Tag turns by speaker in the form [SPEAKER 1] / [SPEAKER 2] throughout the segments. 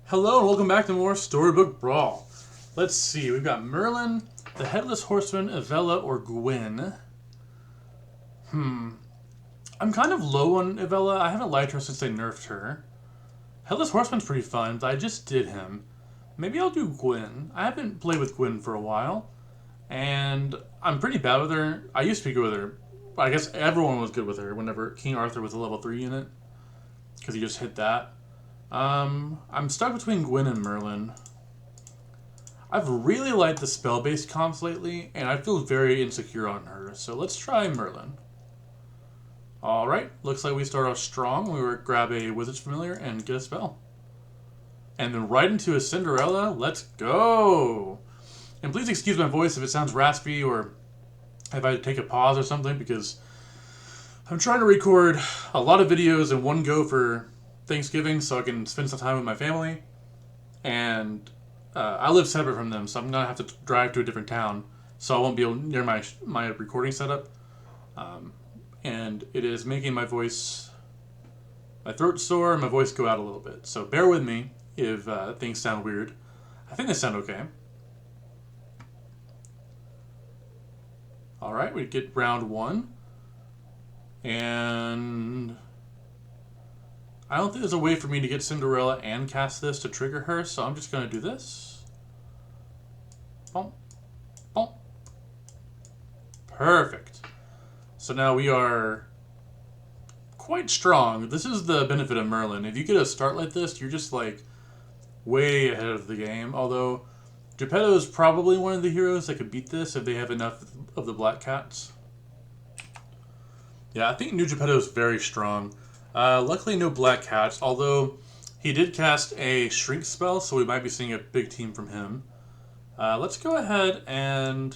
[SPEAKER 1] Hello and welcome back to more Storybook Brawl. Let's see, we've got Merlin, the Headless Horseman, Avella, or Gwen. I'm kind of low on Avella. I haven't liked her since they nerfed her. Headless Horseman's pretty fun, but I just did him. Maybe I'll do Gwen. I haven't played with Gwen for a while, and I'm pretty bad with her. I used to be good with her. I guess everyone was good with her whenever King Arthur was a level 3 unit, because he just hit that. I'm stuck between Gwen and Merlin. I've really liked the spell-based comps lately, and I feel very insecure on her, so let's try Merlin. Alright, looks like we start off strong. We grab a Wizard's Familiar and get a spell. And then right into a Cinderella. Let's go! And please excuse my voice if it sounds raspy or if I take a pause or something, because I'm trying to record a lot of videos in one go for Thanksgiving so I can spend some time with my family. And I live separate from them, so I'm going to have to drive to a different town, so I won't be near my recording setup. And it is making my throat sore and my voice go out a little bit. So bear with me if things sound weird. I think they sound okay. Alright, we get round 1. And I don't think there's a way for me to get Cinderella and cast this to trigger her, so I'm just going to do this. Boom. Boom. Perfect. So now we are quite strong. This is the benefit of Merlin. If you get a start like this, you're just like way ahead of the game. Although Geppetto is probably one of the heroes that could beat this if they have enough of the black cats. Yeah, I think New Geppetto is very strong. Luckily no black cats, although he did cast a shrink spell, so we might be seeing a big team from him. Let's go ahead and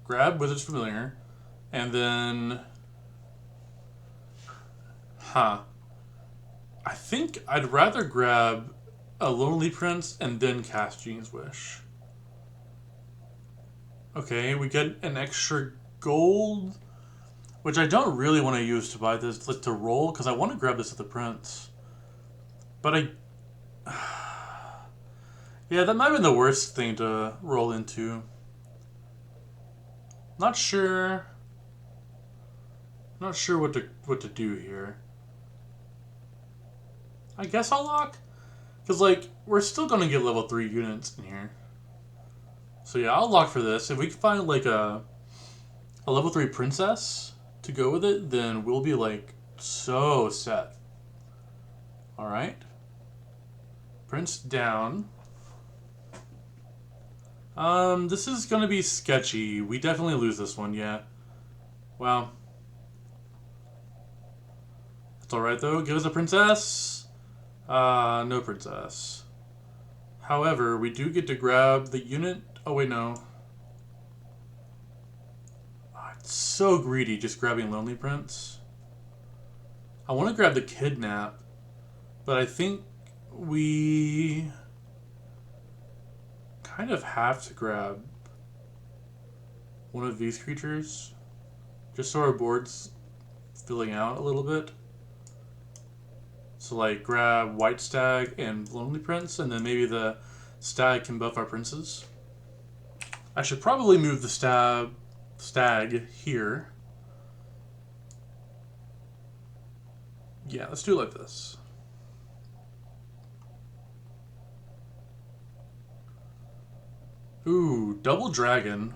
[SPEAKER 1] grab Wizard's Familiar, and then... I think I'd rather grab a Lonely Prince and then cast Genie's Wish. Okay, we get an extra gold, which I don't really want to use to buy this, to roll, because I want to grab this at the Prince. But yeah, that might have been the worst thing to roll into. Not sure what to do here. I guess I'll lock, because like we're still gonna get level 3 units in here. So yeah, I'll lock for this. If we can find like a level 3 princess to go with it, then we'll be like so set. Alright. Prince down. This is gonna be sketchy. We definitely lose this one, yeah. Well. It's alright though. Give us a princess. No princess. However, we do get to grab the unit. Oh wait, no. It's so greedy just grabbing Lonely Prince. I want to grab the Kidnap, but I think we kind of have to grab one of these creatures just so our board's filling out a little bit. So like grab White Stag and Lonely Prince, and then maybe the Stag can buff our princes. I should probably move the Stag here. Yeah, let's do it like this. Ooh, double dragon.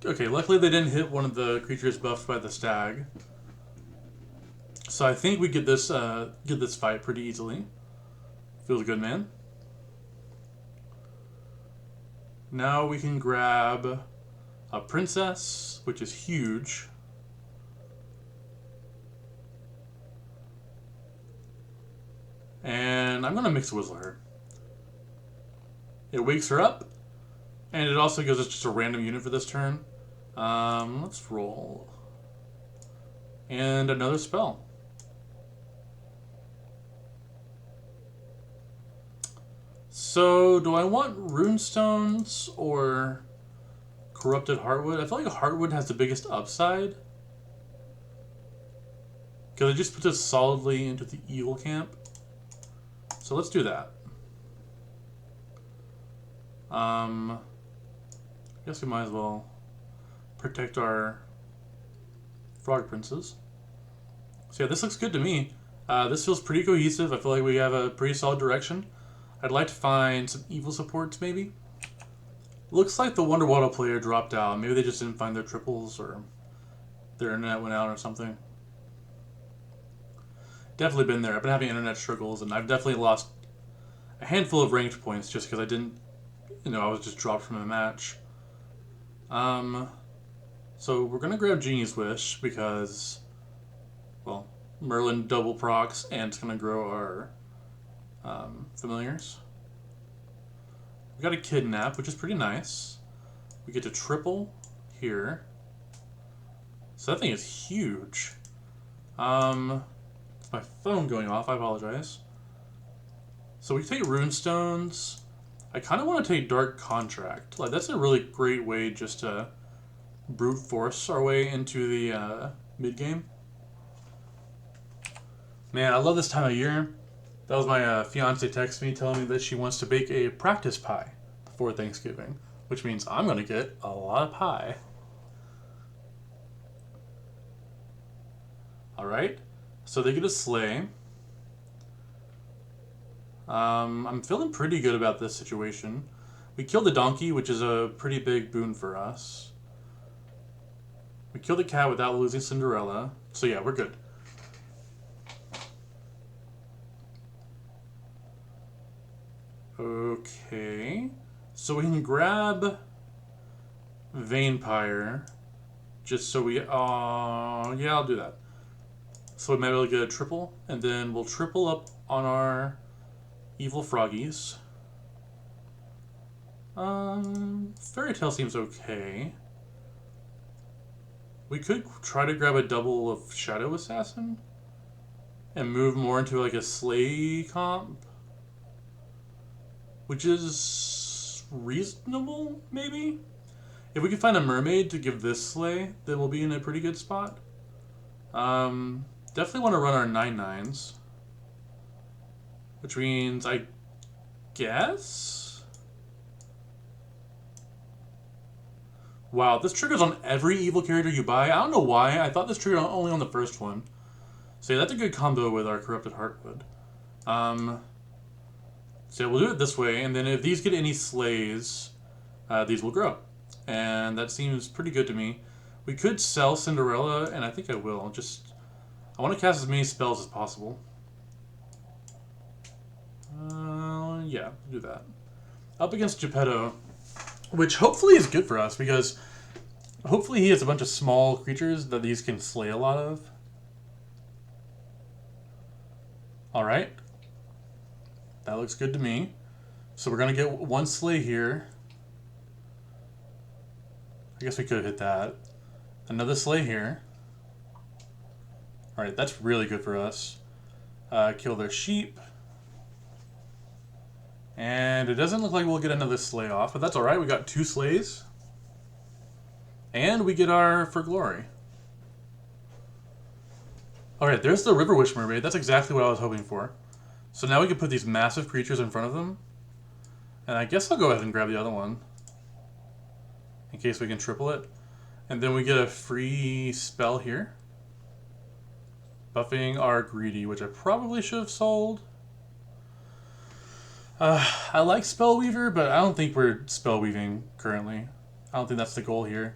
[SPEAKER 1] Okay, luckily they didn't hit one of the creatures buffed by the Stag. So I think we get this fight pretty easily. Feels good, man. Now we can grab a princess, which is huge. And I'm going to Mix Whistle her. It wakes her up, and it also gives us just a random unit for this turn. Let's roll. And another spell. So, do I want Runestones or Corrupted Heartwood? I feel like Heartwood has the biggest upside, because it just puts us solidly into the evil camp. So let's do that. I guess we might as well protect our frog princes. So yeah, this looks good to me. This feels pretty cohesive. I feel like we have a pretty solid direction. I'd like to find some evil supports, maybe. Looks like the Wonder Waddle player dropped out. Maybe they just didn't find their triples, or their internet went out or something. Definitely been there. I've been having internet struggles, and I've definitely lost a handful of ranked points just because I didn't, I was just dropped from a match. So we're going to grab Genie's Wish because, well, Merlin double procs, and it's going to grow our familiars. We got a Kidnap, which is pretty nice. We get to triple here. So that thing is huge. It's my phone going off, I apologize. So we take Runestones. I kind of want to take Dark Contract. Like, that's a really great way just to brute force our way into the mid-game. Man, I love this time of year. That was my fiance texting me telling me that she wants to bake a practice pie before Thanksgiving, which means I'm going to get a lot of pie. Alright, so they get a sleigh. I'm feeling pretty good about this situation. We killed the donkey, which is a pretty big boon for us. We killed the cat without losing Cinderella. So yeah, we're good. Okay. So we can grab Vampire. Just so we... yeah, I'll do that. So we might be able to get a triple. And then we'll triple up on our evil froggies. Fairy Tale seems okay. We could try to grab a double of Shadow Assassin and move more into like a sleigh comp, which is reasonable, maybe? If we can find a mermaid to give this sleigh, then we'll be in a pretty good spot. Definitely want to run our 9/9s, which means, I guess... Wow, this triggers on every evil character you buy. I don't know why. I thought this triggered only on the first one. So yeah, that's a good combo with our Corrupted Heartwood. So we'll do it this way, and then if these get any sleighs, these will grow. And that seems pretty good to me. We could sell Cinderella, and I think I will. I want to cast as many spells as possible. Yeah, do that. Up against Geppetto, which hopefully is good for us, because hopefully he has a bunch of small creatures that these can slay a lot of. Alright. That looks good to me. So we're going to get one slay here. I guess we could have hit that. Another slay here. Alright, that's really good for us. Kill their sheep. And it doesn't look like we'll get another sleigh off, but that's alright. We got 2 sleighs. And we get our For Glory. Alright, there's the River Witch Mermaid. That's exactly what I was hoping for. So now we can put these massive creatures in front of them. And I guess I'll go ahead and grab the other one, in case we can triple it. And then we get a free spell here. Buffing our Greedy, which I probably should have sold. I like Spellweaver, but I don't think we're spellweaving currently. I don't think that's the goal here.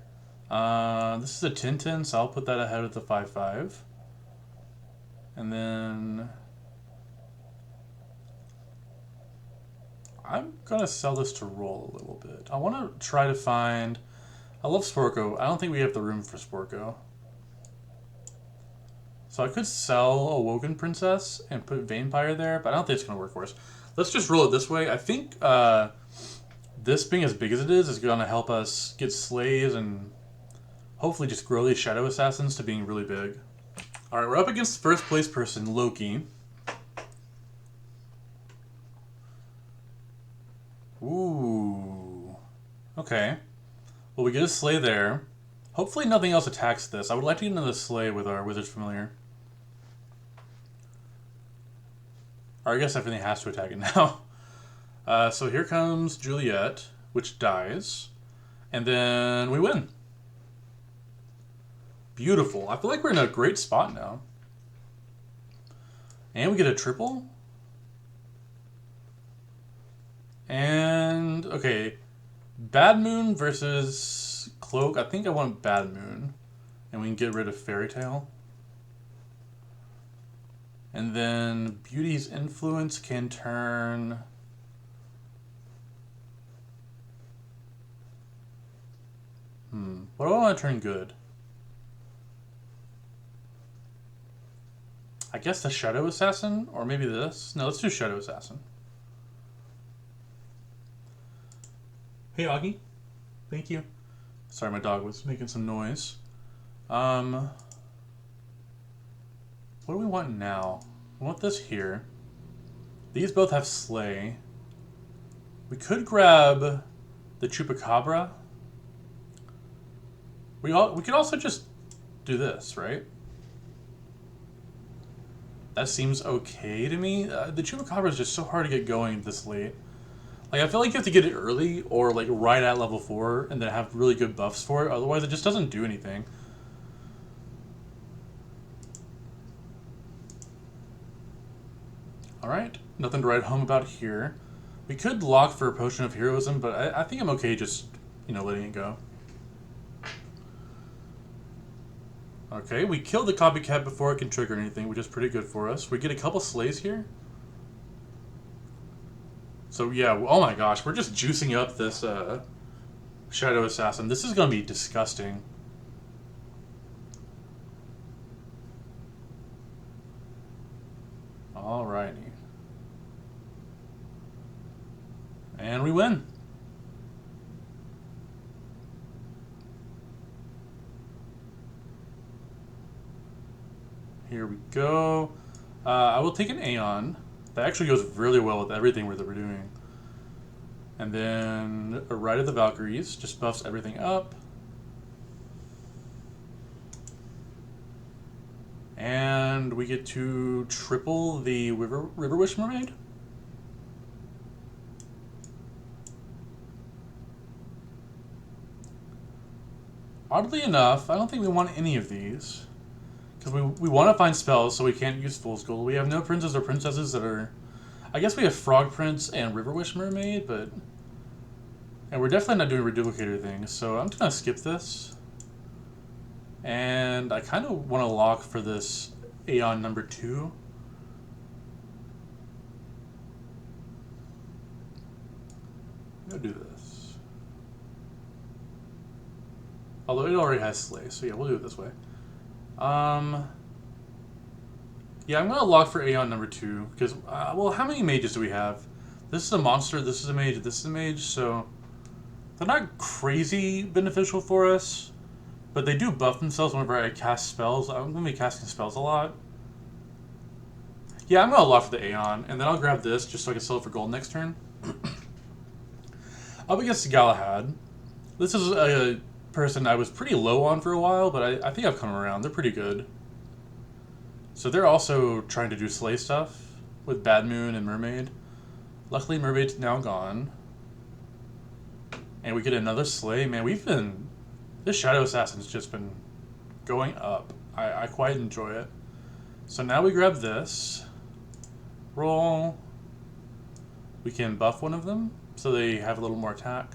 [SPEAKER 1] This is a 10/10, so I'll put that ahead of the 5/5. And then I'm gonna sell this to roll a little bit. I want to try to find... I love Sporko. I don't think we have the room for Sporko. So I could sell Awoken Princess and put Vampire there, but I don't think it's going to work for us. Let's just roll it this way. I think this being as big as it is going to help us get slays and hopefully just grow these Shadow Assassins to being really big. Alright, we're up against first place person, Loki. Ooh. Okay. Well, we get a slay there. Hopefully nothing else attacks this. I would like to get another slay with our Wizard's Familiar. Or I guess everything has to attack it now. So here comes Juliet, which dies. And then we win. Beautiful. I feel like we're in a great spot now. And we get a triple. And, okay. Bad Moon versus Cloak. I think I want Bad Moon. And we can get rid of Fairy Tale. And then Beauty's Influence can turn... What do I want to turn good? I guess the Shadow Assassin? Or maybe this? No, let's do Shadow Assassin. Hey, Augie. Thank you. Sorry, my dog was making some noise. What do we want now? We want this here. These both have Slay. We could grab the Chupacabra. We could also just do this, right? That seems okay to me. The Chupacabra is just so hard to get going this late. Like, I feel like you have to get it early or like right at level 4 and then have really good buffs for it. Otherwise, it just doesn't do anything. Alright, nothing to write home about here. We could lock for a Potion of Heroism, but I think I'm okay just, letting it go. Okay, we killed the copycat before it can trigger anything, which is pretty good for us. We get a couple slays here. So yeah, oh my gosh, we're just juicing up this Shadow Assassin. This is going to be disgusting. Alrighty. And we win. Here we go. I will take an Aeon. That actually goes really well with everything that we're doing. And then a Rite of the Valkyries just buffs everything up. And we get to triple the River Wish Mermaid. Oddly enough, I don't think we want any of these. Because we want to find spells, so we can't use Fool's Gold. We have no princes or princesses that are... I guess we have Frog Prince and River Wish Mermaid, but... And we're definitely not doing reduplicator things, so I'm just going to skip this. And I kind of want to lock for this Aeon number 2. I'm going to do this. Although it already has Slay, so yeah, we'll do it this way. Yeah, I'm going to lock for Aeon number 2, because, well, how many mages do we have? This is a monster, this is a mage, this is a mage, so they're not crazy beneficial for us, but they do buff themselves whenever I cast spells. I'm going to be casting spells a lot. Yeah, I'm going to lock for the Aeon, and then I'll grab this just so I can sell it for gold next turn. Up against Galahad. This is a person I was pretty low on for a while, but I think I've come around. They're pretty good. So they're also trying to do Slay stuff with Bad Moon and Mermaid. Luckily, Mermaid's now gone. And we get another Slay. Man, this Shadow Assassin's just been going up. I quite enjoy it. So now we grab this. Roll. We can buff one of them so they have a little more attack.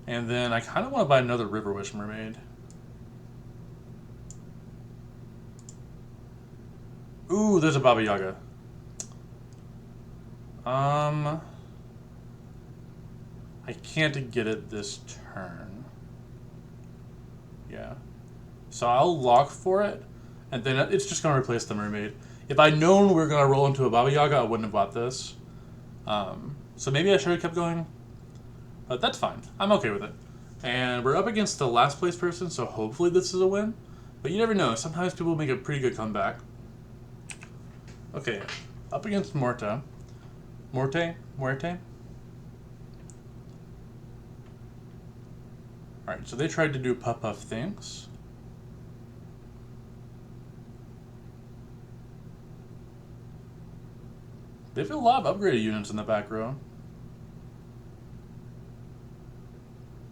[SPEAKER 1] And then I kind of want to buy another River Wish Mermaid. Ooh, there's a Baba Yaga. I can't get it this turn. Yeah. So I'll lock for it, and then it's just going to replace the Mermaid. If I'd known we were going to roll into a Baba Yaga, I wouldn't have bought this. So maybe I should have kept going. But that's fine. I'm okay with it. And we're up against the last place person, so hopefully this is a win. But you never know. Sometimes people make a pretty good comeback. Okay, up against Muerte. Alright, so they tried to do puff things. They've got a lot of upgraded units in the back row.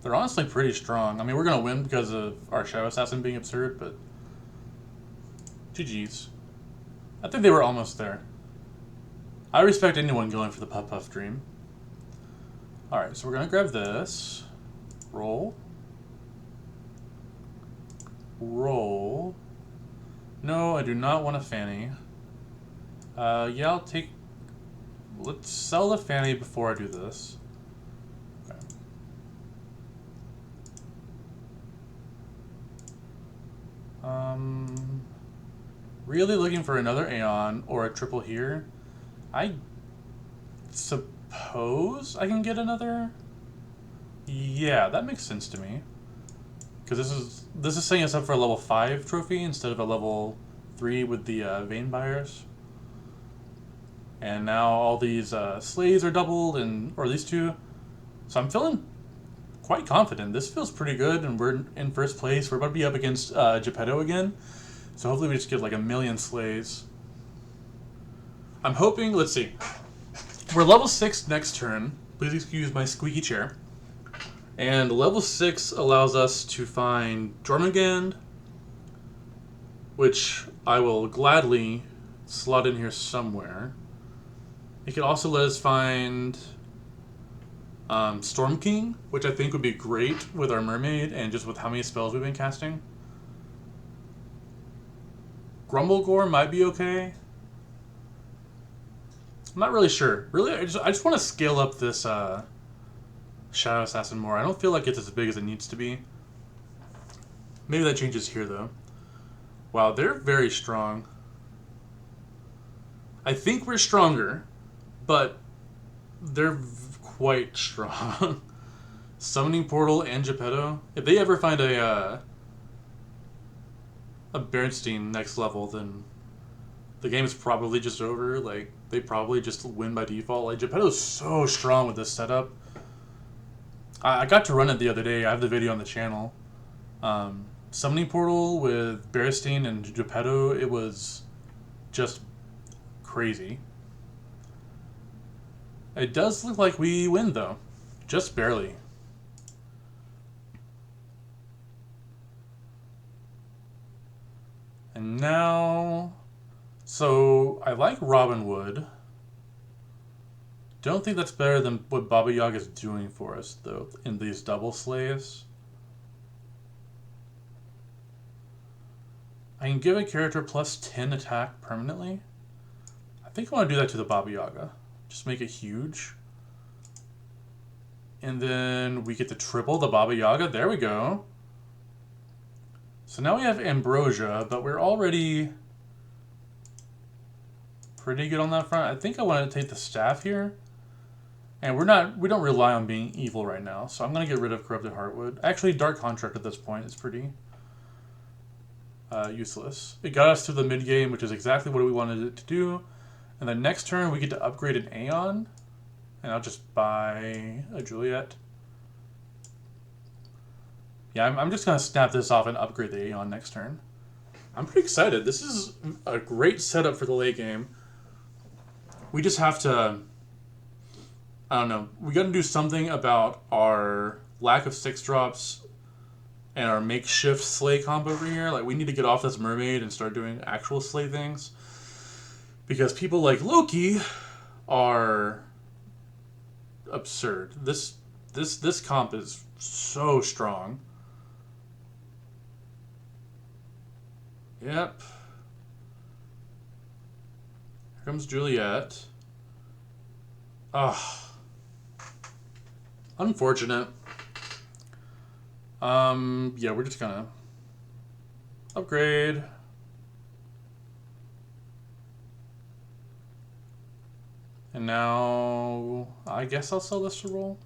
[SPEAKER 1] They're honestly pretty strong. I mean, we're going to win because of our Shadow Assassin being absurd, but GG's. I think they were almost there. I respect anyone going for the Puff Puff Dream. Alright, so we're going to grab this. Roll. Roll. No, I do not want a Fanny. Yeah, I'll take... Let's sell the Fanny before I do this. Okay. Really looking for another Aeon or a triple here. I suppose I can get another... Yeah, that makes sense to me. Because this is setting us up for a level 5 trophy instead of a level 3 with the Vein Buyers. And now all these slaves are doubled, or these two. So I'm feeling quite confident. This feels pretty good, and we're in first place. We're about to be up against Geppetto again. So hopefully we just get like 1,000,000 slaves. I'm hoping, let's see. We're level 6 next turn. Please excuse my squeaky chair. And level 6 allows us to find Jormungand, which I will gladly slot in here somewhere. It could also let us find Storm King, which I think would be great with our Mermaid and just with how many spells we've been casting. Grumblegore might be okay. I'm not really sure. Really, I just want to scale up this Shadow Assassin more. I don't feel like it's as big as it needs to be. Maybe that changes here, though. Wow, they're very strong. I think we're stronger, but they're quite strong. Summoning Portal and Geppetto. If they ever find a Bernstein next level, then the game is probably just over. Like, they probably just win by default. Like, Geppetto's so strong with this setup. I got to run it the other day. I have the video on the channel. Summoning Portal with Berestein and Geppetto, it was just crazy. It does look like we win, though. Just barely. And now... So, I like Robin Hood. Don't think that's better than what Baba Yaga is doing for us, though, in these double slaves. I can give a character plus 10 attack permanently. I think I want to do that to the Baba Yaga. Just make it huge. And then we get to triple the Baba Yaga. There we go. So now we have Ambrosia, but we're already pretty good on that front. I think I want to take the staff here. And we don't rely on being evil right now, so I'm going to get rid of Corrupted Heartwood. Actually, Dark Contract at this point is pretty useless. It got us to the mid-game, which is exactly what we wanted it to do. And then next turn, we get to upgrade an Aeon. And I'll just buy a Juliet. Yeah, I'm just going to snap this off and upgrade the Aeon next turn. I'm pretty excited. This is a great setup for the late game. We just have to... I don't know. We got to do something about our lack of 6-drops and our makeshift sleigh comp over here. Like, we need to get off this mermaid and start doing actual sleigh things. Because people like Loki are absurd. This comp is so strong. Yep. Here comes Juliet. Ugh. Unfortunate. Yeah, we're just gonna upgrade. And now, I guess I'll sell this to roll.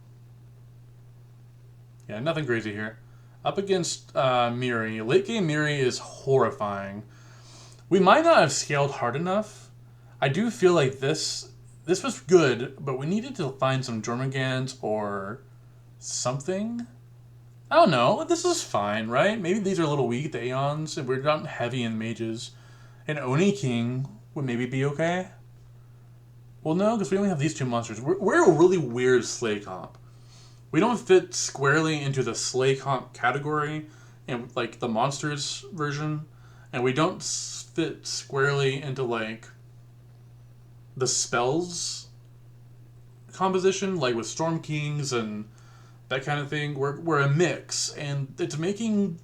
[SPEAKER 1] Yeah, nothing crazy here. Up against Miri. Late game Miri is horrifying. We might not have scaled hard enough. I do feel like this was good, but we needed to find some Jormungand's or something. I don't know. This is fine, right? Maybe these are a little weak, the Aeons, and we're not heavy in mages. An Oni King would maybe be okay. Well, no, because we only have these two monsters. We're a really weird Slay comp. We don't fit squarely into the Slay comp category, and like the monsters version, and we don't fit squarely into like the spells composition, like with Storm Kings and that kind of thing. We're a mix, and it's making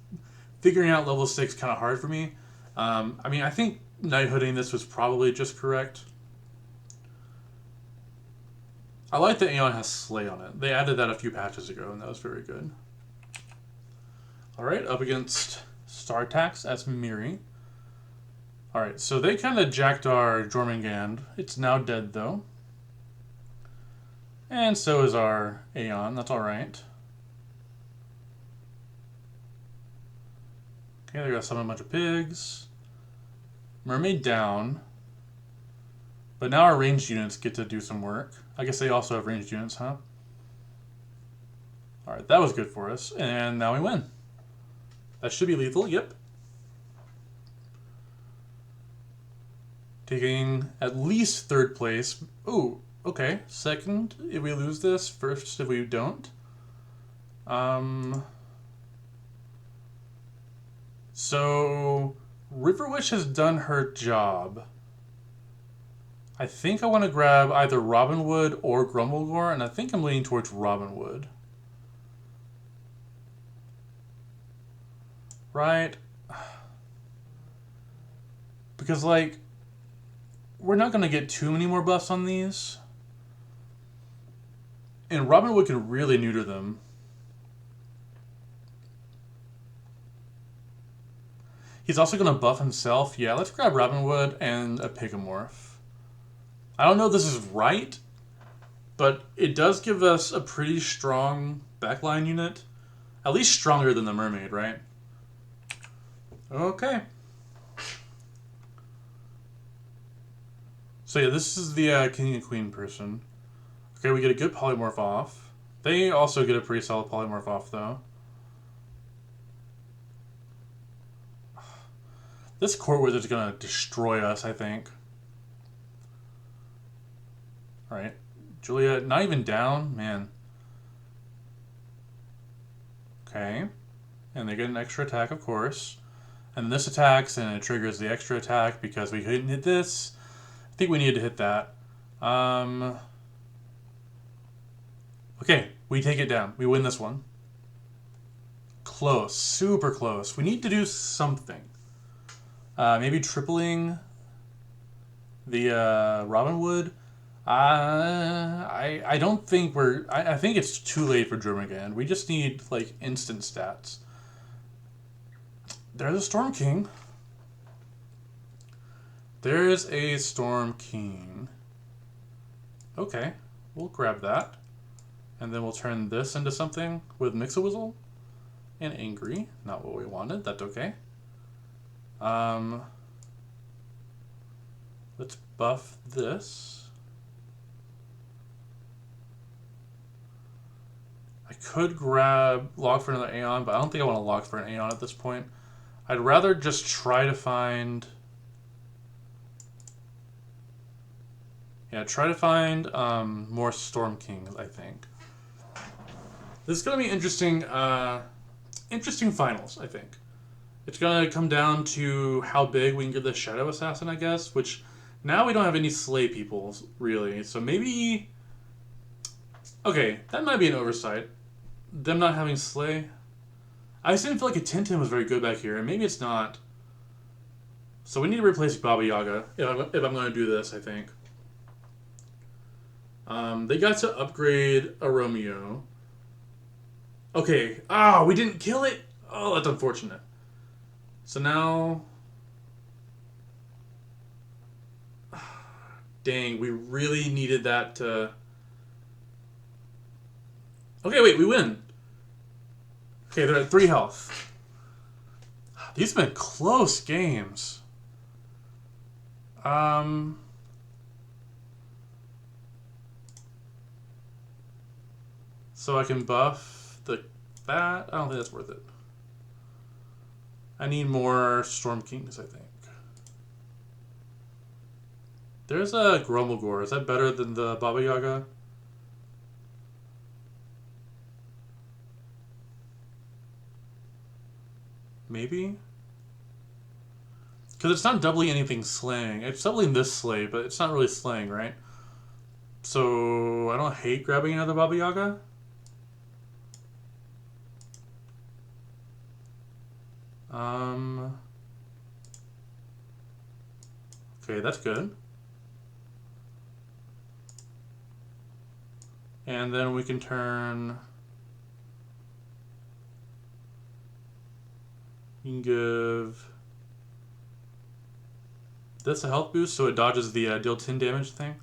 [SPEAKER 1] figuring out level 6 kind of hard for me. I mean, I think knighthooding this was probably just correct. I like that Aeon has Slay on it. They added that a few patches ago, and that was very good. Alright, up against Startax, that's Miri. Alright, so they kind of jacked our Jormungand. It's now dead, though. And so is our Aeon, that's alright. Okay, they're gonna summon a bunch of pigs. Mermaid down. But now our ranged units get to do some work. I guess they also have ranged units, huh? Alright, that was good for us. And now we win. That should be lethal, yep. Taking at least 3rd place. Ooh, okay. 2nd if we lose this. 1st if we don't. So River Witch has done her job. I think I want to grab either Robinwood or Grumblegore, and I think I'm leaning towards Robinwood. Right? Because, like, we're not going to get too many more buffs on these. And Robinwood can really neuter them. He's also going to buff himself. Yeah, let's grab Robinwood and a Pigomorph. I don't know if this is right, but it does give us a pretty strong backline unit. At least stronger than the Mermaid, right? Okay. So yeah, this is the King and Queen person. Okay, we get a good polymorph off. They also get a pretty solid polymorph off, though. This Court Wizard's gonna destroy us, I think. Alright. Julia, not even down? Man. Okay. And they get an extra attack, of course. And this attacks, and it triggers the extra attack because we couldn't hit this. I think we needed to hit that. Okay, we take it down. We win this one. Close. Super close. We need to do something. Maybe tripling the Robinwood. I don't think we're... I think it's too late for Jormungand. We just need, like, instant stats. There's a Storm King. There's a Storm King. Okay, we'll grab that. And then we'll turn this into something with Mix-a-Wizzle. And Angry. Not what we wanted. That's okay. Let's buff this. I could grab log for another Aeon, but I don't think I want to log for an Aeon at this point. I'd rather just try to find... Yeah, try to find more Storm Kings, I think. This is going to be interesting, interesting finals, I think. It's going to come down to how big we can get the Shadow Assassin, I guess, which now we don't have any Slay people, really. So maybe... Okay, that might be an oversight. Them not having Slay. I just didn't feel like a Tintin was very good back here, and maybe it's not. So we need to replace Baba Yaga if I'm going to do this, I think. They got to upgrade a Romeo. Okay. Ah, we didn't kill it? Oh, that's unfortunate. So now... Dang, we really needed that to... Okay, wait, we win. Okay, they're at 3 health. These have been close games. So I can buff that. I don't think that's worth it. I need more Storm Kings, I think. There's a Grumblegore. Is that better than the Baba Yaga? Maybe? Because it's not doubling anything slaying. It's doubling this slay, but it's not really slaying, right? So I don't hate grabbing another Baba Yaga. Okay, that's good. And then we can turn... You can give this a health boost so it dodges the deal 10 damage thing.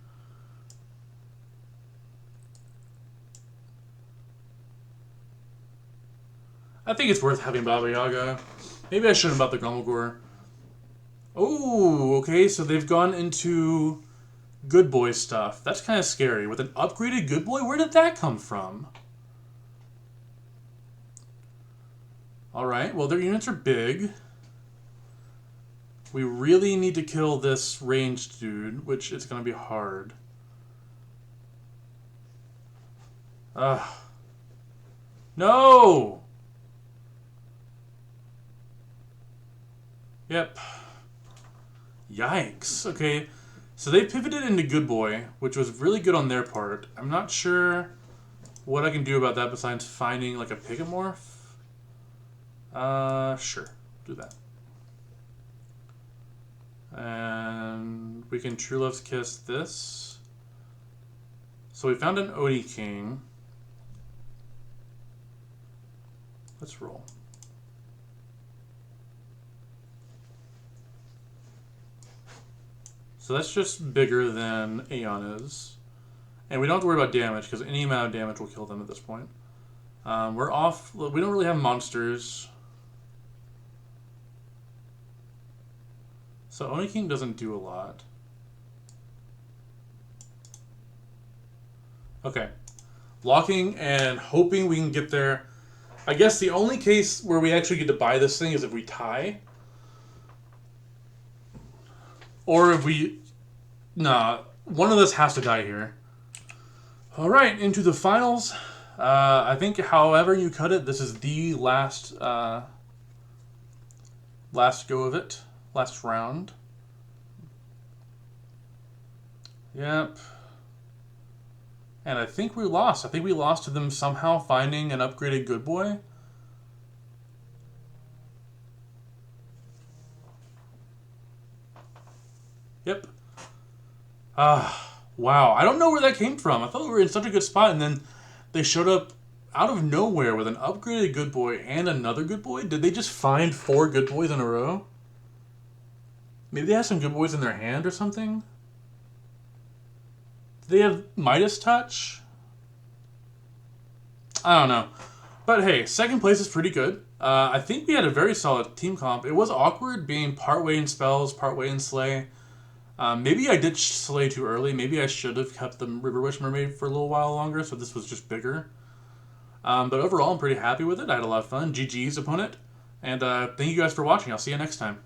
[SPEAKER 1] I think it's worth having Baba Yaga. Maybe I shouldn't about the Grumblegore. Oh, okay, so they've gone into Good Boy stuff. That's kind of scary. With an upgraded Good Boy? Where did that come from? Alright, well their units are big. We really need to kill this ranged dude, which is going to be hard. No! Yep. Yikes. Okay, so they pivoted into Good Boy, which was really good on their part. I'm not sure what I can do about that besides finding like a Pickamorph. Sure. Do that. And we can True Love's Kiss this. So we found an Oni King. Let's roll. So that's just bigger than Aeon is. And we don't have to worry about damage, because any amount of damage will kill them at this point. We're off. We don't really have monsters. So Oni King doesn't do a lot. Okay. Locking and hoping we can get there. I guess the only case where we actually get to buy this thing is if we tie. Or if we... Nah, one of us has to die here. Alright, into the finals. I think however you cut it, this is the last last go of it. Last round. Yep. And I think we lost. I think we lost to them somehow finding an upgraded Good Boy. Yep. Wow. I don't know where that came from. I thought we were in such a good spot, and then they showed up out of nowhere with an upgraded Good Boy and another Good Boy. Did they just find 4 Good Boys in a row? Maybe they have some Good Boys in their hand or something? Do they have Midas Touch? I don't know. But hey, second place is pretty good. I think we had a very solid team comp. It was awkward being partway in spells, partway in Slay. Maybe I did Slay too early. Maybe I should have kept the River Witch Mermaid for a little while longer, so this was just bigger. But overall, I'm pretty happy with it. I had a lot of fun. GG's opponent. And thank you guys for watching. I'll see you next time.